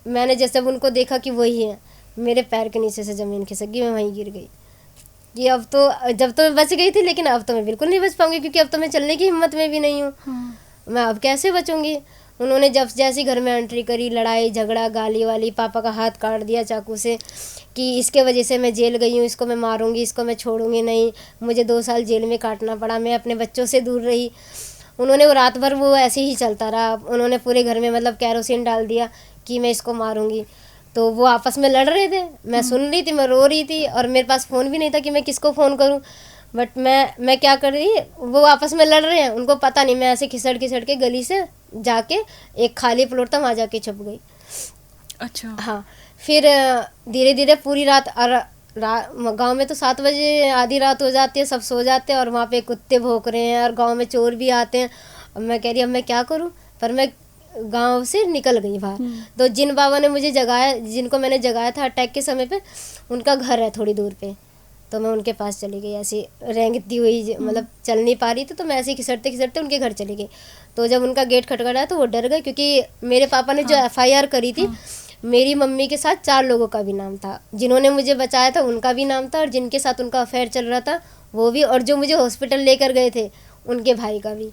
मैंने जैसे उनको देखा कि वही है, मेरे पैर के नीचे से ज़मीन खिसक गई, मैं वहीं गिर गई कि अब तो, जब तो मैं बच गई थी लेकिन अब तो मैं बिल्कुल नहीं बच पाऊंगी, क्योंकि अब तो मैं चलने की हिम्मत में भी नहीं हूँ। मैं अब कैसे बचूंगी। उन्होंने जब जैसी घर में एंट्री करी, लड़ाई झगड़ा, गाली वाली, पापा का हाथ काट दिया चाकू से कि इसके वजह से मैं जेल गई हूँ, इसको मैं मारूंगी, इसको मैं छोड़ूंगी नहीं। मुझे 2 साल जेल में काटना पड़ा, मैं अपने बच्चों से दूर रही। उन्होंने वो रात भर वो ऐसे ही चलता रहा। उन्होंने पूरे घर में मतलब कैरोसिन डाल दिया कि मैं इसको मारूंगी। तो वो आपस में लड़ रहे थे, मैं सुन रही थी, मैं रो रही थी, और मेरे पास फ़ोन भी नहीं था कि मैं किसको फ़ोन करूं। बट मैं क्या कर रही, वो आपस में लड़ रहे हैं, उनको पता नहीं, मैं ऐसे खिसड़ खिसड़ के गली से जाके एक खाली प्लॉट था वहाँ जाके छुप गई। अच्छा। हाँ, फिर धीरे धीरे पूरी रात, और गांव में तो 7 बजे आधी रात हो जाती है, सब सो जाते हैं, और वहाँ पे कुत्ते भौंक रहे हैं और गांव में चोर भी आते हैं। अब मैं कह रही अब मैं क्या करूँ, पर मैं गांव से निकल गई बाहर। तो जिन बाबा ने मुझे जगाया, जिनको मैंने जगाया था अटैक के समय पे, उनका घर है थोड़ी दूर पे, तो मैं उनके पास चली गई, ऐसी रेंगती हुई, मतलब चल नहीं पा रही थी, तो मैं ऐसे ही खिसटते खिसटते उनके घर चली गई। तो जब उनका गेट खटखटाया तो वो डर गए, क्योंकि मेरे पापा ने जो FIR करी थी, मेरी मम्मी के साथ 4 लोगों का भी नाम था। जिन्होंने मुझे बचाया था उनका भी नाम था, और जिनके साथ उनका अफेयर चल रहा था वो भी, और जो मुझे हॉस्पिटल लेकर गए थे उनके भाई का भी।